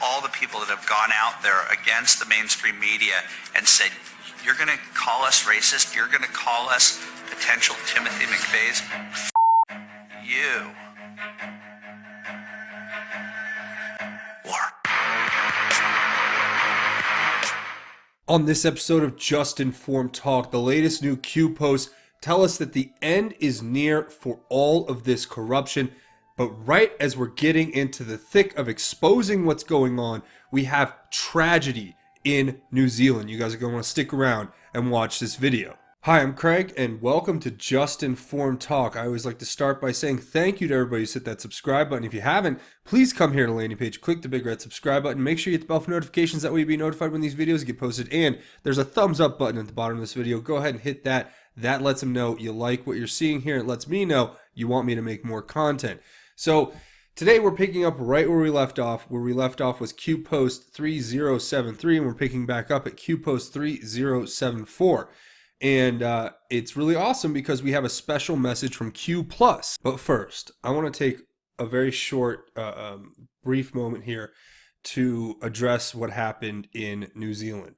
all the people that have gone out there against the mainstream media and said, you're going to call us racist, you're going to call us potential Timothy McVeighs, you. War. On this episode of Just Informed Talk, the latest new Q posts tell us that the end is near for all of this corruption. But right as we're getting into the thick of exposing what's going on, we have tragedy in New Zealand. You guys are going to want to stick around and watch this video. Hi, I'm Craig, and welcome to Just Informed Talk. I always like to start by saying thank you to everybody who's hit that subscribe button. If you haven't, please come here to the landing page, click the big red subscribe button, make sure you hit the bell for notifications, that way you'll be notified when these videos get posted. And there's a thumbs up button at the bottom of this video. Go ahead and hit that. That lets them know you like what you're seeing here. It lets me know you want me to make more content. So today we're picking up right where we left off. Where we left off was Q post 3073, and we're picking back up at Q post 3074. And it's really awesome because we have a special message from Q+. But first, I want to take a very short, brief moment here to address what happened in New Zealand.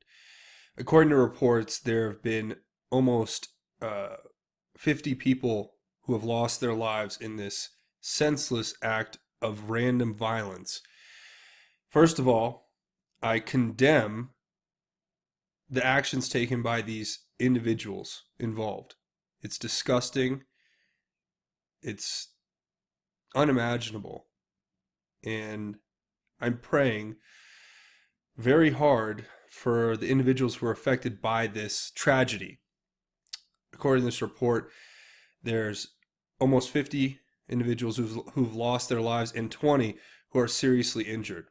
According to reports, there have been almost 50 people who have lost their lives in this senseless act of random violence. First of all, I condemn the actions taken by these individuals involved. It's disgusting. It's unimaginable. And I'm praying very hard for the individuals who are affected by this tragedy. According to this report, there's almost 50 individuals who've lost their lives and 20 who are seriously injured.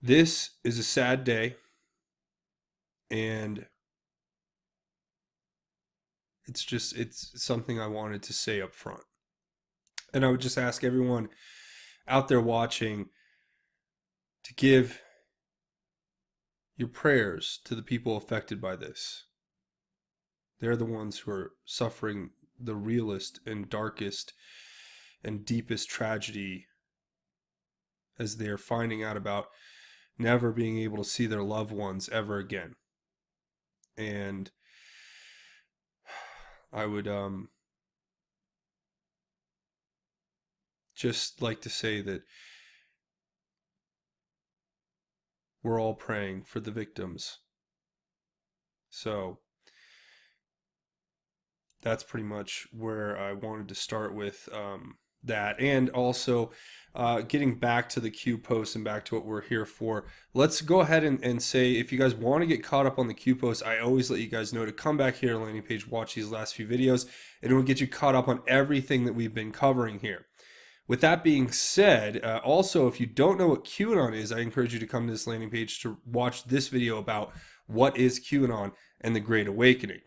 This is a sad day, and it's something I wanted to say up front. And I would just ask everyone out there watching to give your prayers to the people affected by this. They're the ones who are suffering the realest and darkest and deepest tragedy, as they're finding out about never being able to see their loved ones ever again. And I would just like to say that we're all praying for the victims. So that's pretty much where I wanted to start with that. And also getting back to the Q post and back to what we're here for, let's go ahead and say, if you guys want to get caught up on the Q post, I always let you guys know to come back here to the landing page, watch these last few videos, and it will get you caught up on everything that we've been covering here. With that being said, also, if you don't know what QAnon is, I encourage you to come to this landing page to watch this video about what is QAnon and the Great Awakening.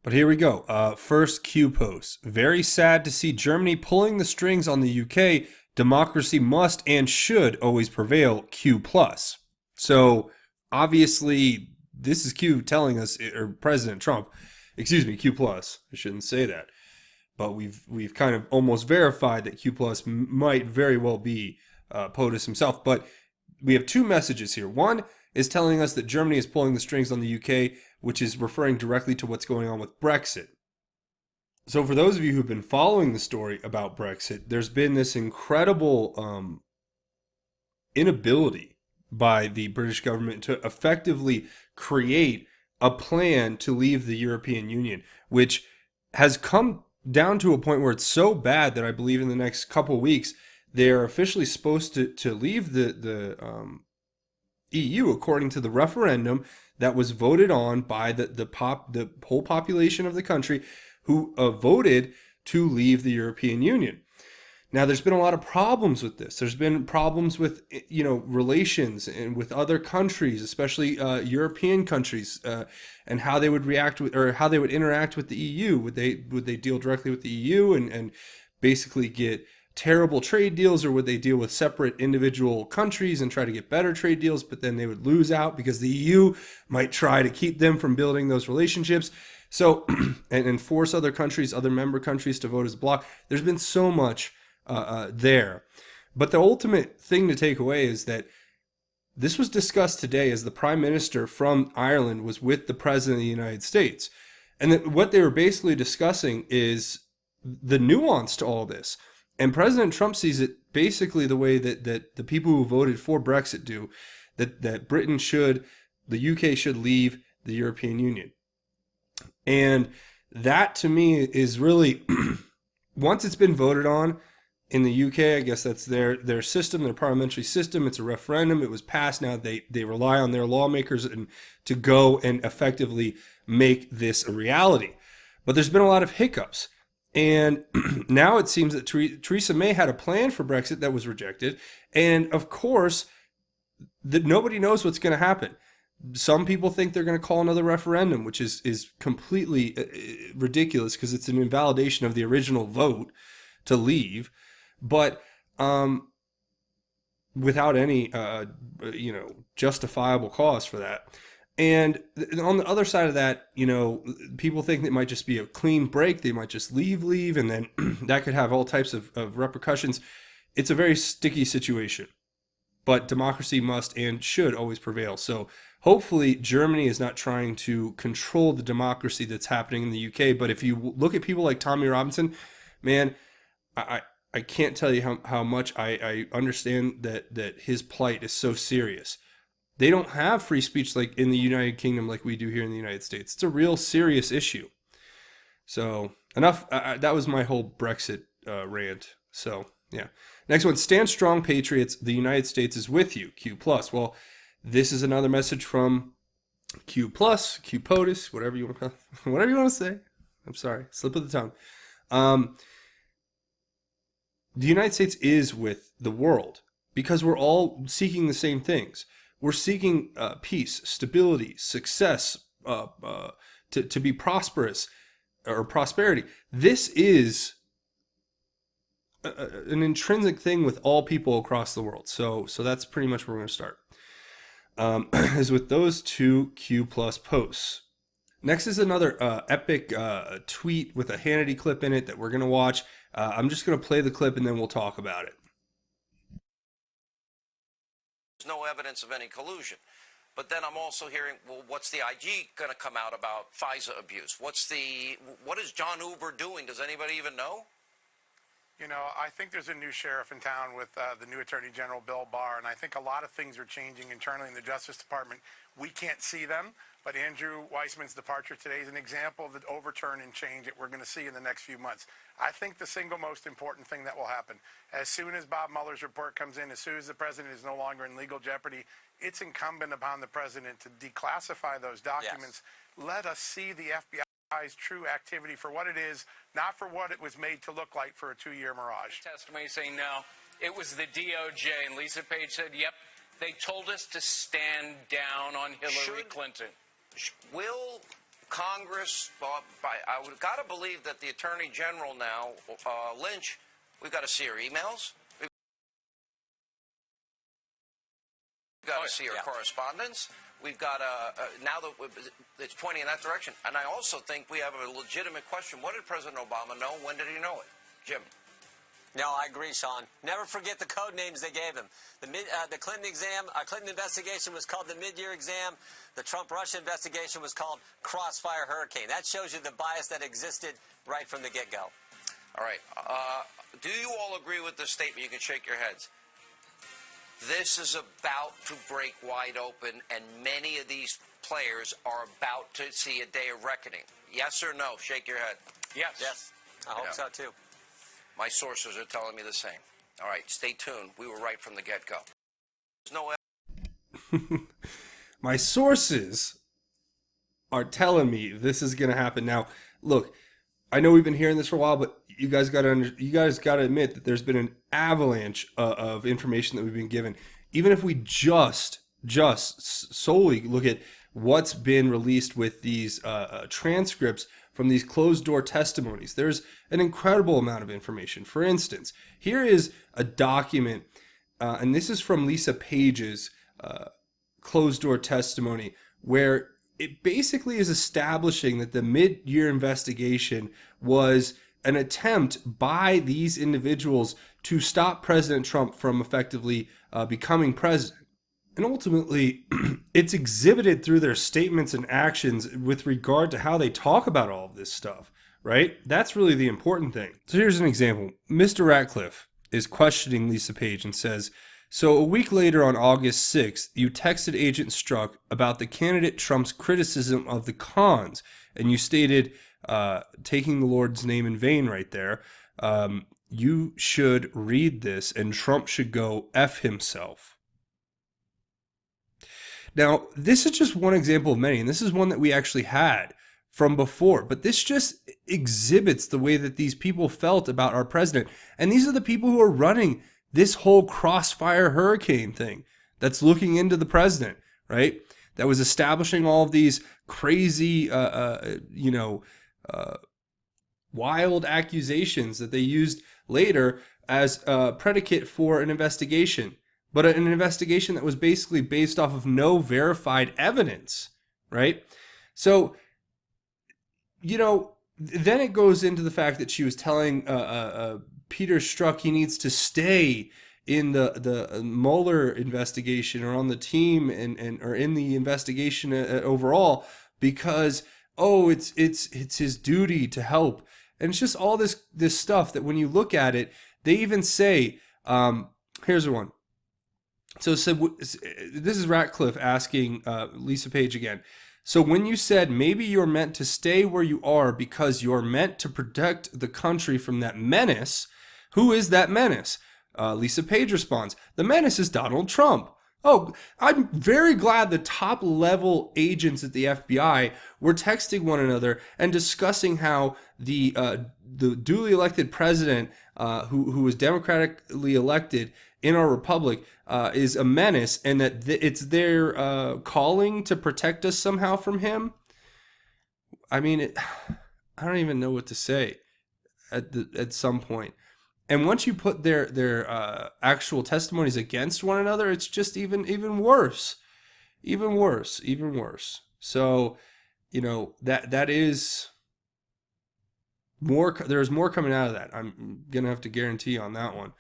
But here we go. First Q post. Very sad to see Germany pulling the strings on the UK. Democracy must and should always prevail. Q+. So obviously this is Q telling us, or President Trump, excuse me, Q+. I shouldn't say that. But we've kind of almost verified that Q+ might very well be POTUS himself. But we have two messages here. One is telling us that Germany is pulling the strings on the UK, which is referring directly to what's going on with Brexit. So for those of you who've been following the story about Brexit, there's been this incredible inability by the British government to effectively create a plan to leave the European Union, which has come down to a point where it's so bad that I believe in the next couple of weeks they're officially supposed to leave the EU, according to the referendum that was voted on by the whole population of the country, who voted to leave the European Union. Now, there's been a lot of problems with this. There's been problems with, relations and with other countries, especially European countries, and how they would react with, or how they would interact with the EU. Would they deal directly with the EU and basically get terrible trade deals, or would they deal with separate individual countries and try to get better trade deals, but then they would lose out because the EU might try to keep them from building those relationships? So, and force other countries, other member countries to vote as a bloc. There's been so much there. But the ultimate thing to take away is that this was discussed today as the Prime Minister from Ireland was with the President of the United States. And that what they were basically discussing is the nuance to all this. And President Trump sees it basically the way that the people who voted for Brexit do, that Britain should, the UK should leave the European Union. And that to me is really, once it's been voted on in the UK, I guess that's their system, their parliamentary system. It's a referendum. It was passed. Now they rely on their lawmakers and to go and effectively make this a reality. But there's been a lot of hiccups. And now it seems that Theresa May had a plan for Brexit that was rejected. And of course, that nobody knows what's going to happen. Some people think they're going to call another referendum, which is completely ridiculous because it's an invalidation of the original vote to leave. But without any, justifiable cause for that. And on the other side of that, people think it might just be a clean break. They might just leave, and then that could have all types of repercussions. It's a very sticky situation, but democracy must and should always prevail. So hopefully Germany is not trying to control the democracy that's happening in the UK. But if you look at people like Tommy Robinson, man, I can't tell you how much I understand that his plight is so serious. They don't have free speech like in the United Kingdom like we do here in the United States. It's a real serious issue. So enough. That was my whole Brexit rant. So yeah. Next one. Stand strong, Patriots. The United States is with you. Q+. Well, this is another message from Q+, Q POTUS, whatever you want to say. I'm sorry. Slip of the tongue. The United States is with the world because we're all seeking the same things. We're seeking peace, stability, success, to be prosperous, or prosperity. This is an intrinsic thing with all people across the world. So that's pretty much where we're going to start. Is with those two Q+ posts. Next is another epic tweet with a Hannity clip in it that we're going to watch. I'm just going to play the clip and then we'll talk about it. There's no evidence of any collusion. But then I'm also hearing, well, what's the IG going to come out about FISA abuse? What is John Huber doing? Does anybody even know? I think there's a new sheriff in town with the new Attorney General, Bill Barr, and I think a lot of things are changing internally in the Justice Department. We can't see them, but Andrew Weissman's departure today is an example of the overturn and change that we're going to see in the next few months. I think the single most important thing that will happen, as soon as Bob Mueller's report comes in, as soon as the president is no longer in legal jeopardy, it's incumbent upon the president to declassify those documents. Yes. Let us see the FBI's true activity for what it is, not for what it was made to look like for a 2-year mirage. Testimony saying no, it was the DOJ, and Lisa Page said, yep, they told us to stand down on Hillary Clinton. Will Congress, I would got to believe that the Attorney General now, Lynch, we've got to see her emails. We've got to see her correspondence. We've got now that it's pointing in that direction. And I also think we have a legitimate question. What did President Obama know? When did he know it? Jim. No, I agree, Sean. Never forget the code names they gave him. The Clinton investigation was called the mid-year exam. The Trump-Russia investigation was called Crossfire Hurricane. That shows you the bias that existed right from the get-go. All right. Do you all agree with this statement? You can shake your heads. This is about to break wide open, and many of these players are about to see a day of reckoning. Yes or no? Shake your head. Yes. Yes. I hope so, too. My sources are telling me the same. All right, stay tuned. We were right from the get-go. There's no My sources are telling me this is going to happen. Now, look, I know we've been hearing this for a while, but you guys got to admit that there's been an avalanche of information that we've been given. Even if we just solely look at what's been released with these transcripts from these closed-door testimonies, there's an incredible amount of information. For instance, here is a document, and this is from Lisa Page's closed-door testimony, where it basically is establishing that the mid-year investigation was an attempt by these individuals to stop President Trump from effectively becoming president. And ultimately, it's exhibited through their statements and actions with regard to how they talk about all of this stuff, right? That's really the important thing. So here's an example. Mr. Ratcliffe is questioning Lisa Page and says, so a week later on August 6th, you texted Agent Strzok about the candidate Trump's criticism of the cons. And you stated, taking the Lord's name in vain right there, you should read this and Trump should go F himself. Now, this is just one example of many, and this is one that we actually had from before, but this just exhibits the way that these people felt about our president. And these are the people who are running this whole crossfire hurricane thing that's looking into the president, right? That was establishing all of these crazy, wild accusations that they used later as a predicate for an investigation. But an investigation that was basically based off of no verified evidence, right? So, then it goes into the fact that she was telling Peter Strzok he needs to stay in the Mueller investigation or on the team or in the investigation overall because, it's his duty to help. And it's just all this stuff that when you look at it, they even say, here's one. So this is Ratcliffe asking Lisa Page again. So when you said maybe you're meant to stay where you are because you're meant to protect the country from that menace, who is that menace? Lisa Page responds, the menace is Donald Trump. Oh, I'm very glad the top level agents at the FBI were texting one another and discussing how the duly elected president, who was democratically elected in our republic, is a menace, and that it's their calling to protect us somehow from him. I mean, I don't even know what to say at some point. And once you put their actual testimonies against one another, it's just even worse, even worse. So, that is more. There's more coming out of that. I'm gonna have to guarantee on that one.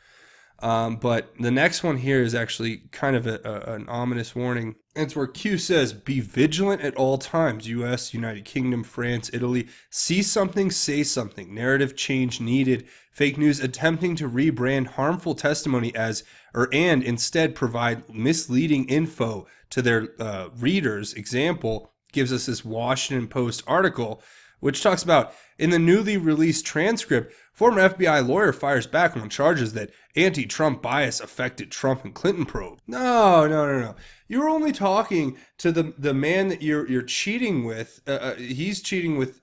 But the next one here is actually kind of an ominous warning. It's where Q says, be vigilant at all times. U.S., United Kingdom, France, Italy. See something, say something. Narrative change needed. Fake news attempting to rebrand harmful testimony and instead provide misleading info to their readers. Example gives us this Washington Post article, which talks about in the newly released transcript, former FBI lawyer fires back on charges that anti-Trump bias affected Trump and Clinton probe. No. You're only talking to the man that you're cheating with. He's cheating with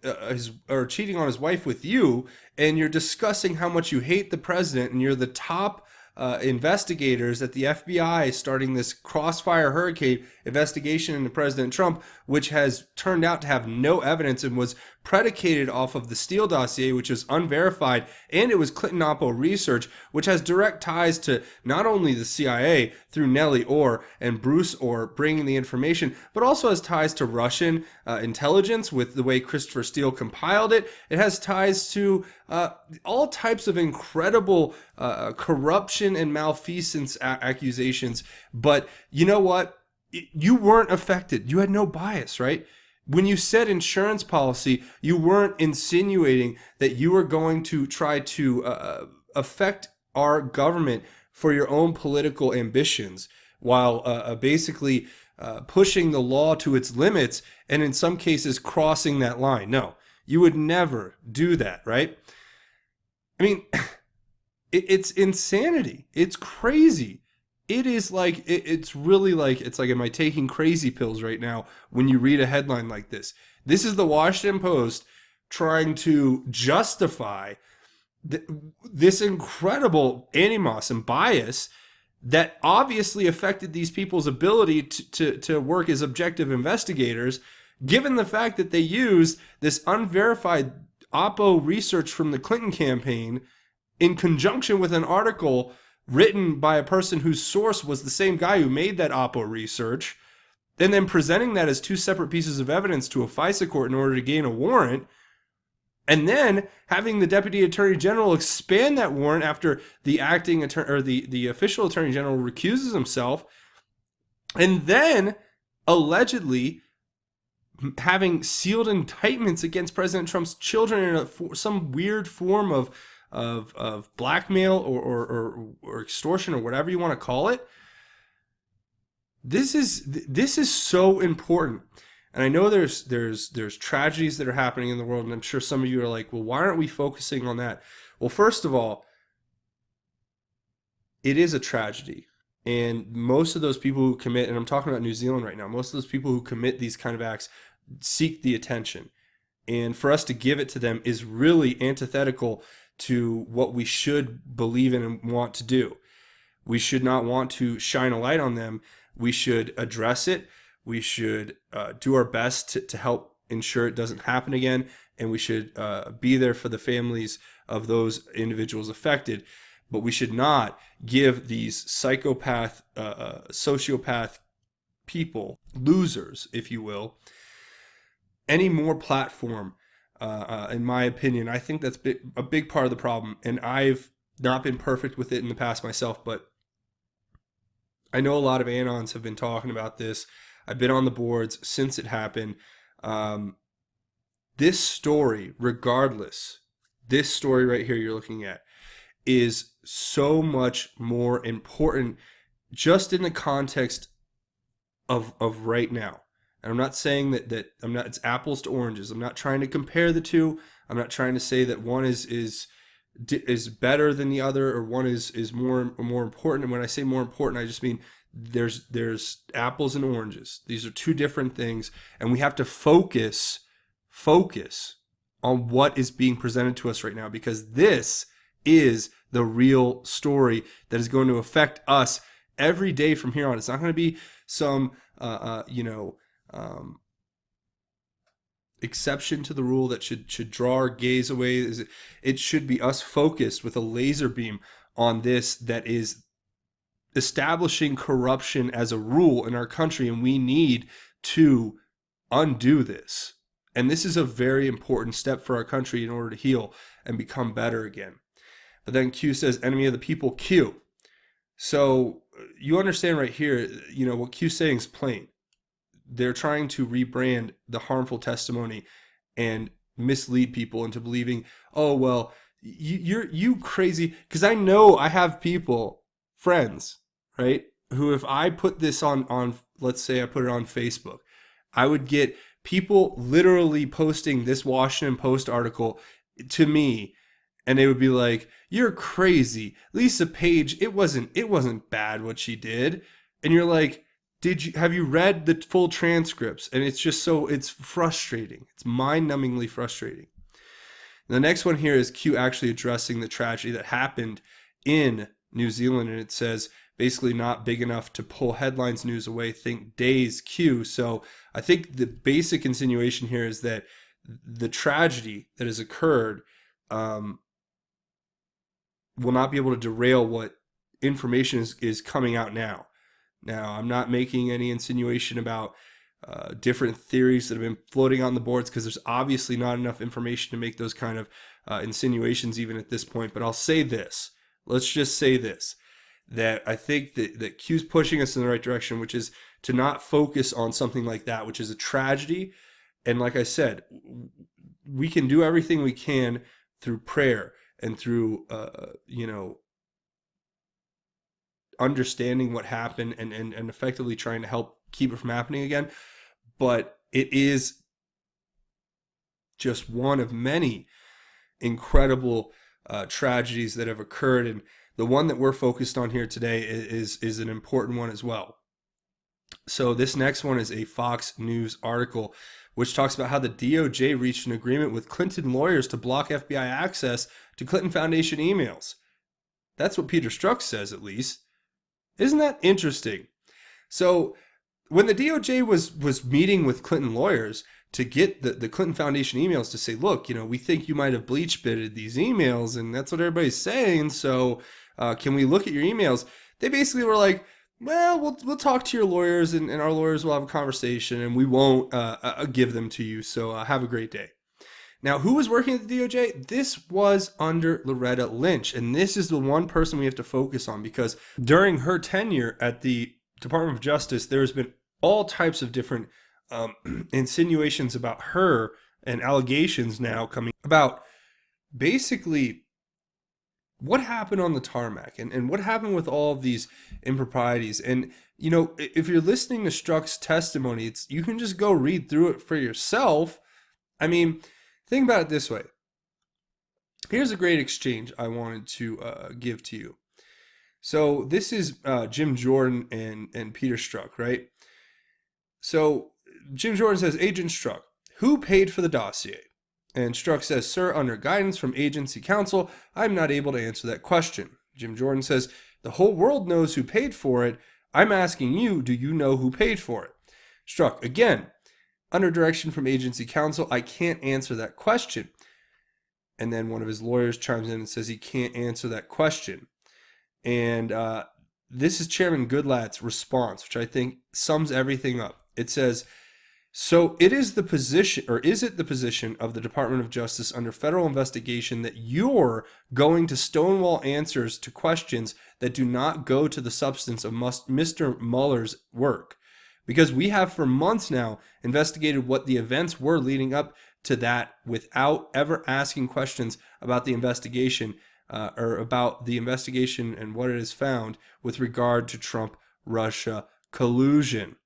cheating on his wife with you, and you're discussing how much you hate the president, and you're the top investigators at the FBI starting this crossfire hurricane investigation into President Trump, which has turned out to have no evidence and was predicated off of the Steele dossier, which is unverified, and it was Clinton Oppo research, which has direct ties to not only the CIA through Nellie Orr and Bruce Orr bringing the information, but also has ties to Russian intelligence with the way Christopher Steele compiled it. It has ties to all types of incredible corruption and malfeasance accusations. But you know what? You weren't affected. You had no bias, right? When you said insurance policy, you weren't insinuating that you were going to try to affect our government for your own political ambitions while basically pushing the law to its limits and in some cases crossing that line. No, you would never do that, right? I mean, it's insanity. It's crazy. It is like, it's really like, it's like, am I taking crazy pills right now when you read a headline like this? This is the Washington Post trying to justify this incredible animus and bias that obviously affected these people's ability to work as objective investigators, given the fact that they used this unverified Oppo research from the Clinton campaign in conjunction with an article written by a person whose source was the same guy who made that Oppo research, and then presenting that as two separate pieces of evidence to a FISA court in order to gain a warrant. And then having the deputy attorney general expand that warrant after the acting attorney or the official attorney general recuses himself, and then allegedly having sealed indictments against President Trump's children in some weird form of blackmail or extortion or whatever you want to call it. This is so important. And I know there's tragedies that are happening in the world, and I'm sure some of you are like, well, why aren't we focusing on that? Well, first of all, it is a tragedy. And most of those people who commit, and I'm talking about New Zealand right now, most of those people who commit these kind of acts seek the attention. And for us to give it to them is really antithetical to what we should believe in and want to do. We should not want to shine a light on them. We should address it. We should do our best to help ensure it doesn't happen again. And we should be there for the families of those individuals affected. But we should not give these psychopath, sociopath people, losers, if you will, any more platform, in my opinion. I think that's a big part of the problem. And I've not been perfect with it in the past myself, but I know a lot of Anons have been talking about this. I've been on the boards since it happened. This story, regardless, this story right here you're looking at, is so much more important just in the context of right now. And I'm not saying that it's apples to oranges. I'm not trying to compare the two. I'm not trying to say that one is better than the other, or one is more important. And when I say more important, I just mean there's apples and oranges. These are two different things, and we have to focus on what is being presented to us right now, because this is the real story that is going to affect us every day from here on. It's not going to be some exception to the rule that should draw our gaze away. It should be us focused with a laser beam on this that is establishing corruption as a rule in our country, and we need to undo this. And this is a very important step for our country in order to heal and become better again. But then Q says, enemy of the people, Q. So you understand right here, what Q's saying is plain. They're trying to rebrand the harmful testimony and mislead people into believing, oh, well, you crazy. Because I know I have people, friends, right, who if I put this on, let's say I put it on Facebook, I would get people literally posting this Washington Post article to me, and they would be like, you're crazy. Lisa Page, it wasn't bad what she did. And you're like, have you read the full transcripts? And it's frustrating. It's mind-numbingly frustrating. The next one here is Q actually addressing the tragedy that happened in New Zealand. And it says, basically not big enough to pull headlines news away, think days, Q. So I think the basic insinuation here is that the tragedy that has occurred will not be able to derail what information is coming out now. Now, I'm not making any insinuation about different theories that have been floating on the boards, because there's obviously not enough information to make those kind of insinuations even at this point. But I'll say this. Let's just say this, that I think that Q's pushing us in the right direction, which is to not focus on something like that, which is a tragedy. And like I said, we can do everything we can through prayer and through, understanding what happened and effectively trying to help keep it from happening again. But it is just one of many incredible tragedies that have occurred. And the one that we're focused on here today is an important one as well. So this next one is a Fox News article which talks about how the DOJ reached an agreement with Clinton lawyers to block FBI access to Clinton Foundation emails. That's what Peter Strzok says, at least. Isn't that interesting? So when the DOJ was meeting with Clinton lawyers to get the Clinton Foundation emails to say, look, we think you might have bleach bitted these emails, and that's what everybody's saying, so can we look at your emails? They basically were like, well, we'll talk to your lawyers, and our lawyers will have a conversation, and we won't give them to you, so have a great day. Now, who was working at the DOJ? This was under Loretta Lynch. And this is the one person we have to focus on, because during her tenure at the Department of Justice, there's been all types of different insinuations about her and allegations now coming about basically what happened on the tarmac and what happened with all of these improprieties. And, you know, if you're listening to Strzok's testimony, you can just go read through it for yourself. I mean, think about it this way. Here's a great exchange I wanted to give to you. So this is Jim Jordan and Peter Strzok, right? So Jim Jordan says, Agent Strzok, who paid for the dossier? And Strzok says, sir, under guidance from agency counsel, I'm not able to answer that question. Jim Jordan says, the whole world knows who paid for it. I'm asking you, do you know who paid for it? Strzok, again, under direction from agency counsel, I can't answer that question. And then one of his lawyers chimes in and says he can't answer that question. And this is Chairman Goodlatte's response, which I think sums everything up. It says, so is it the position of the Department of Justice under federal investigation that you're going to stonewall answers to questions that do not go to the substance of Mr. Mueller's work? Because we have for months now investigated what the events were leading up to that without ever asking questions about the investigation or about the investigation and what it has found with regard to Trump-Russia collusion.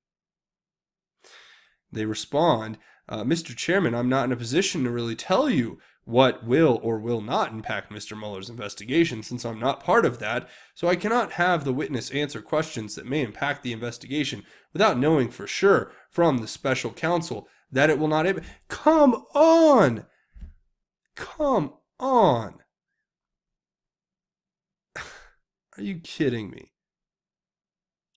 They respond, Mr. Chairman, I'm not in a position to really tell you what will or will not impact Mr. Mueller's investigation since I'm not part of that, so I cannot have the witness answer questions that may impact the investigation without knowing for sure from the special counsel that it will not... Come on! Come on! Are you kidding me?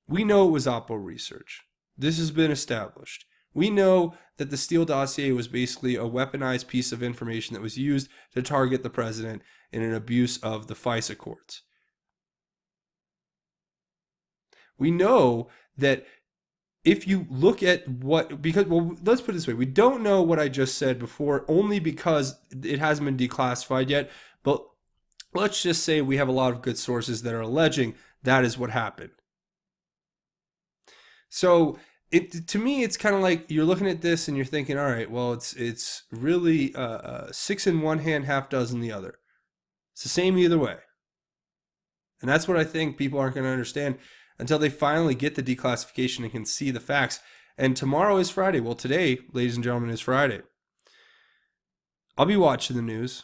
We know it was Oppo research. This has been established. We know that the Steele dossier was basically a weaponized piece of information that was used to target the president in an abuse of the FISA courts. We know that if you look at let's put it this way. We don't know what I just said before only because it hasn't been declassified yet, but let's just say we have a lot of good sources that are alleging that is what happened. So to me, it's kind of like you're looking at this and you're thinking, all right, well, it's really six in one hand, half dozen the other. It's the same either way. And that's what I think people aren't going to understand until they finally get the declassification and can see the facts. And tomorrow is Friday. Well, today, ladies and gentlemen, is Friday. I'll be watching the news.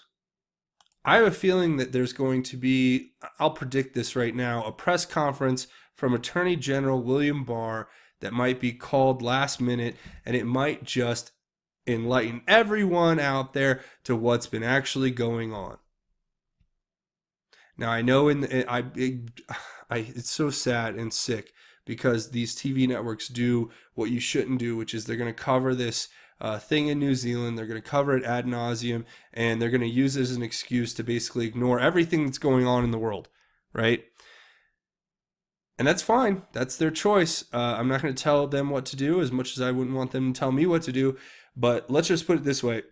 I have a feeling that there's going to be, I'll predict this right now, a press conference from Attorney General William Barr that might be called last minute, and it might just enlighten everyone out there to what's been actually going on. Now, I know it's so sad and sick because these TV networks do what you shouldn't do, which is they're going to cover this thing in New Zealand. They're going to cover it ad nauseum, and they're going to use it as an excuse to basically ignore everything that's going on in the world, right? And that's fine. That's their choice. I'm not going to tell them what to do as much as I wouldn't want them to tell me what to do. But let's just put it this way.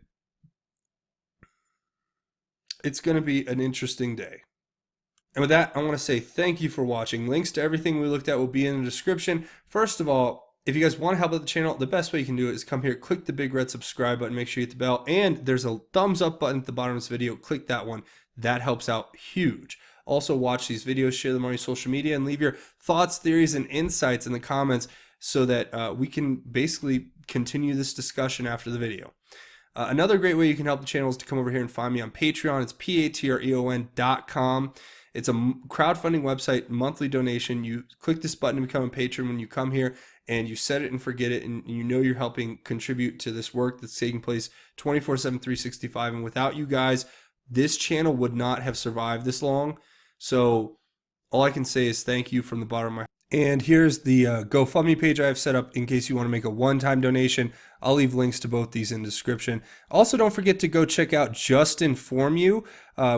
It's going to be an interesting day. And with that, I want to say thank you for watching. Links to everything we looked at will be in the description. First of all, if you guys want to help out the channel, the best way you can do it is come here, click the big red subscribe button, make sure you hit the bell, and there's a thumbs up button at the bottom of this video. Click that one. That helps out huge. Also, watch these videos, share them on your social media, and leave your thoughts, theories, and insights in the comments so that we can basically continue this discussion after the video. Another great way you can help the channel is to come over here and find me on Patreon. It's patreon.com. It's a crowdfunding website, monthly donation. You click this button to become a patron when you come here, and you set it and forget it, and you know you're helping contribute to this work that's taking place 24/7, 365. And without you guys, this channel would not have survived this long. So all I can say is thank you from the bottom of my heart. And here's the GoFundMe page I have set up in case you want to make a one-time donation. I'll leave links to both these in the description. Also, don't forget to go check out Just Inform You,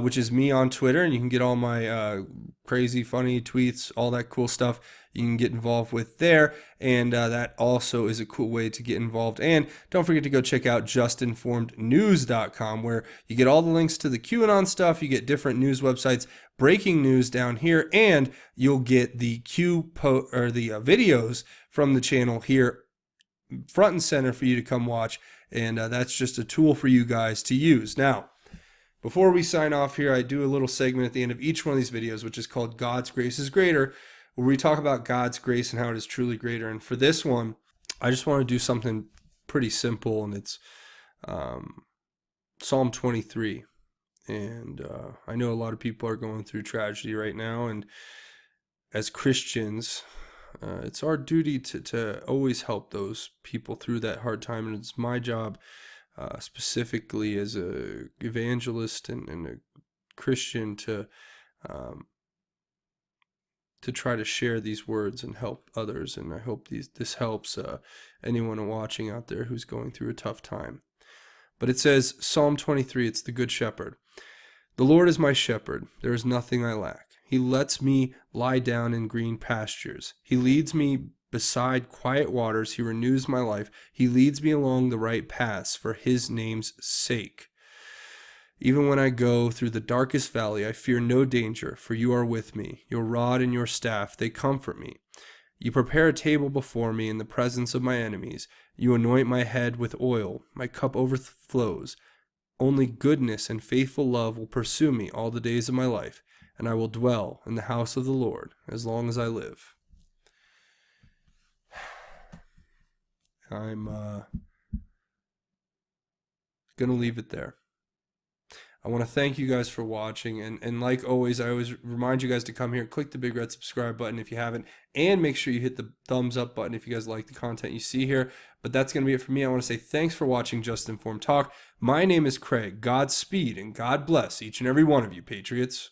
which is me on Twitter, and you can get all my crazy, funny tweets, all that cool stuff. you can get involved with there, and that also is a cool way to get involved. And don't forget to go check out justinformednews.com, where you get all the links to the QAnon stuff, you get different news websites, breaking news down here, and you'll get the videos from the channel here front and center for you to come watch, and that's just a tool for you guys to use. Now, before we sign off here, I do a little segment at the end of each one of these videos, which is called God's Grace is Greater, where we talk about God's grace and how it is truly greater. And for this one, I just want to do something pretty simple, and it's Psalm 23. And I know a lot of people are going through tragedy right now, and as Christians, it's our duty to always help those people through that hard time, and it's my job specifically as a evangelist and a Christian to try to share these words and help others. And I hope this helps anyone watching out there who's going through a tough time. But it says, Psalm 23, it's the Good Shepherd. The Lord is my shepherd, there is nothing I lack. He lets me lie down in green pastures. He leads me beside quiet waters. He renews my life. He leads me along the right paths for his name's sake. Even when I go through the darkest valley, I fear no danger, for you are with me. Your rod and your staff, they comfort me. You prepare a table before me in the presence of my enemies. You anoint my head with oil. My cup overflows. Only goodness and faithful love will pursue me all the days of my life, and I will dwell in the house of the Lord as long as I live. I'm going to leave it there. I want to thank you guys for watching, and like always, I always remind you guys to come here, click the big red subscribe button if you haven't, and make sure you hit the thumbs up button if you guys like the content you see here. But that's going to be it for me. I want to say thanks for watching Just Informed Talk. My name is Craig. Godspeed and God bless each and every one of you, Patriots.